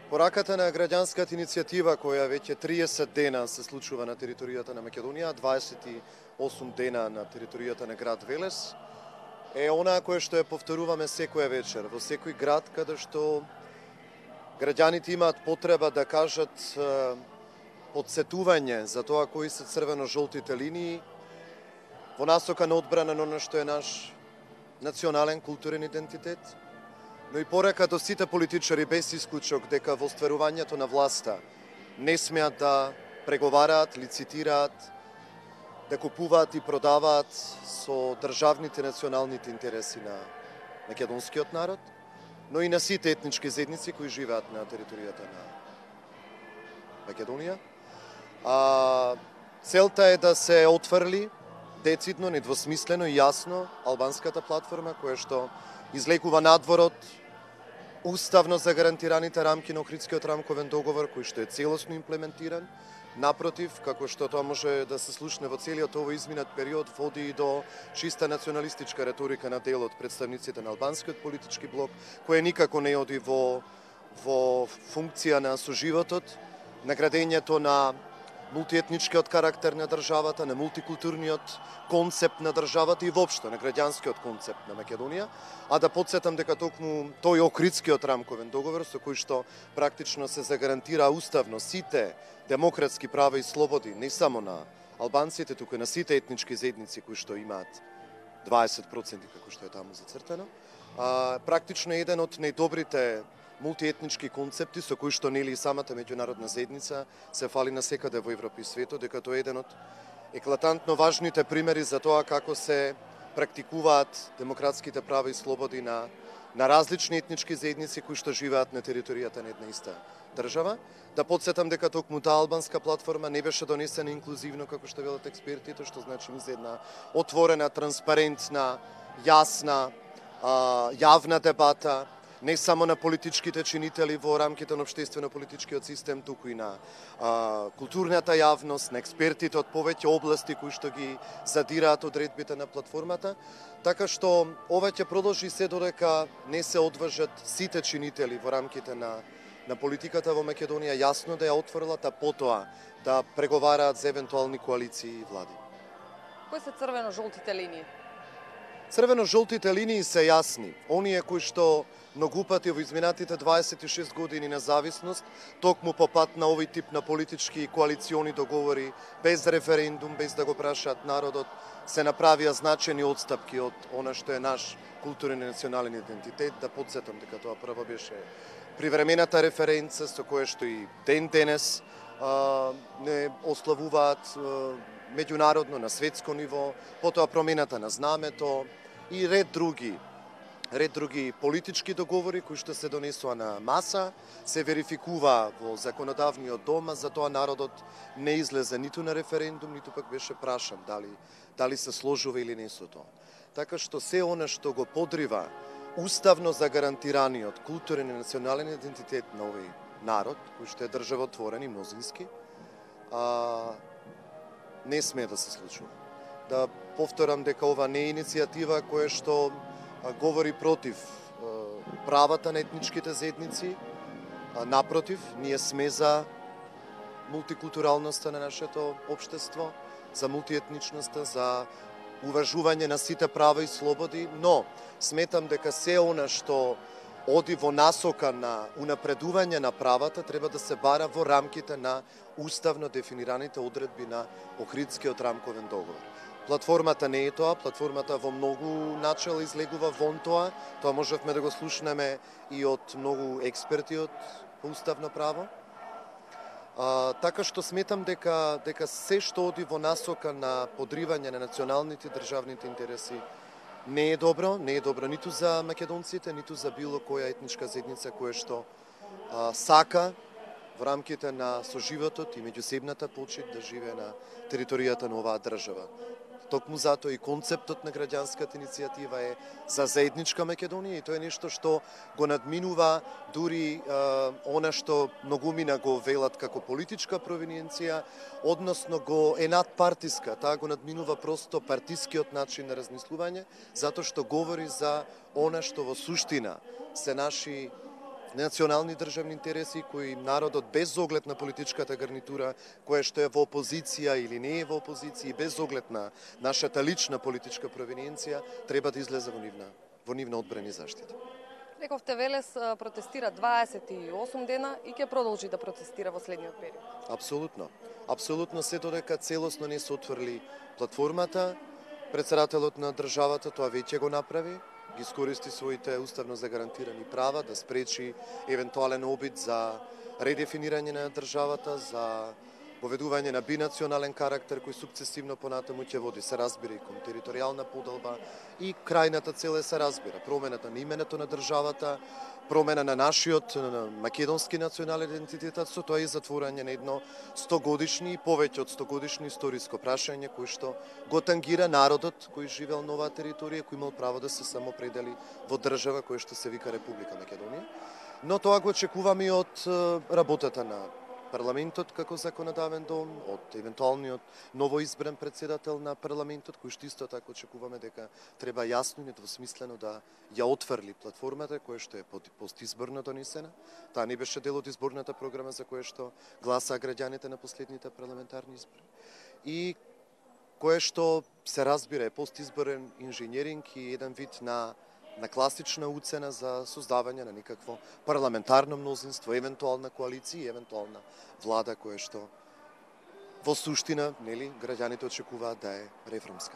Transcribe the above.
Пораката на граѓанската иницијатива која веќе 30 дена се случува на територијата на Македонија, 28 дена на територијата на град Велес, е она кое што ја повторуваме секоја вечер во секој град каде што граѓаните имаат потреба да кажат подсетување за тоа кои се црвено-жолтите линии во насока на одбрана на оно што е наш национален културен идентитет, но и порака до сите политичари без исклучок дека во остварувањето на власта не смеат да преговараат, лицитираат, да купуваат и продаваат со државните националните интереси на македонскиот народ, но и на сите етнички заедници кои живеат на територијата на Македонија. Целта е да се отфрли децидно, недвосмислено и јасно албанската платформа која што излегува надвор од уставно загарантираните рамки на Охридскиот рамковен договор, кој што е целосно имплементиран. Напротив, како што тоа може да се слушне во целиот овој изминат период, води и до чиста националистичка реторика на дел од представниците на албанскиот политички блок, која никако не оди во функција на соживотот, на градењето на мултиетничкиот карактер на државата, на мултикултурниот концепт на државата и воопшто на граѓанскиот концепт на Македонија, а да подсетам дека токму тој Охридскиот рамковен договор со кој што практично се загарантира уставно сите демократски права и слободи, не само на албанците, туку и на сите етнички заедници кои што имаат 20% како што е таму зацртано, практично е еден од најдобрите мултиетнички концепти со кои што нели и самата меѓународна заедница се фали насекаде во Европа и светот, дека тоа е еден од еклатантно важните примери за тоа како се практикуваат демократските права и слободи на различни етнички заедници кои што живеат на територијата на една иста држава. Да подсетам дека токму таа албанска платформа не беше донесена инклузивно како што велат експертите, што значи за една отворена, транспарентна, јасна, јавна дебата, не само на политичките чинители во рамките на општествено-политичкиот систем, туку и на културната јавност, на експертите од повеќе области кои што ги задираат одредбите на платформата, така што ова ќе продолжи се додека не се одважат сите чинители во рамките на политиката во Македонија јасно да ја отворилат, а потоа да преговараат за евентуални коалиции и влади. Кои се црвено-жолтите линии? Црвено-жолтите линии се јасни. Оние кои што многу пати во изминатите 26 години независност, токму по пат на овој тип на политички и коалициони договори, без референдум, без да го прашаат народот, се направија значени отстапки од она што е наш културен и национален идентитет. Да подсетам дека тоа прво беше привремената референца со која што и денес не ославуваат меѓународно, на светско ниво, потоа промената на знамето и ред други политички договори кои што се донесува на маса, се верификува во законодавниот дом, за тоа народот не излезе ниту на референдум, ниту пак беше прашан дали се сложува или не со тоа. Така што се она што го подрива уставно загарантираниот културен и национален идентитет на овој народ, кој што е државотворен и мнозински, не смее да се случува. Да повторам дека ова не е иницијатива која што говори против правата на етничките заедници, напротив, ние сме за мултикултуралноста на нашето општество, за мултиетничноста, за уважување на сите права и слободи, но сметам дека се она што оди во насока на унапредување на правата треба да се бара во рамките на уставно дефинираните одредби на Охридскиот рамковен договор. Платформата не е тоа, платформата во многу начала излегува вон тоа, тоа можевме да го слушнеме и од многу експерти од уставно право. Така што сметам дека се што оди во насока на подривање на националните државните интереси не е добро ниту за македонците, ниту за било која етничка заедница која што сака во рамките на соживотот и меѓусебната почит да живее на територијата на оваа држава. Токму затоа и концептот на граѓанската иницијатива е за заедничка Македонија и тоа е нешто што го надминува дури она што многумина го велат како политичка провиненција, односно го е надпартиска, таа го надминува просто партискиот начин на размислување, затоа што говори за она што во суштина се наши национални државни интереси кои народот без оглед на политичката гарнитура која што е во опозиција или не е во опозиција, без оглед на нашата лична политичка провиненција, треба да излезе во нивна одбрана и заштита. Рековте Велес протестира 28 дена и ќе продолжи да протестира во следниот период. Апсолутно. Апсолутно, се додека целосно не се отврли платформата, председателот на државата тоа веќе го направи, ги искористи своите уставно загарантирани права да спречи евентуален обид за редефинирање на државата, за поведување на бинационален карактер кој сукцесивно понатаму ќе води, се разбира, и кон територијална поделба, и крајната цел се разбира промената на името на државата, промена на нашиот на македонски национален идентитет, со тоа и затворање на едно 100-годишни и повеќе од 100-годишно историско прашање кој што го тангира народот кој живеел на оваа територија, кој имал право да се самоопредели во држава која што се вика Република Македонија. Но тоа го очекуваме и од работата на парламентот како законодавен дом, од евентуалниот новоизбран председател на парламентот, кој што исто така очекуваме дека треба јасно и недвосмислено да ја отфрли платформата која што е постизборно донесена. Таа не беше дел од изборната програма за која што гласаа граѓаните на последните парламентарни избори. И која што се разбира е постизборен инженеринг и еден вид на класична уцена за создавање на некакво парламентарно мнозинство, евентуална коалиција и евентуална влада која што во суштина, нели, граѓаните очекуваат да е реформска.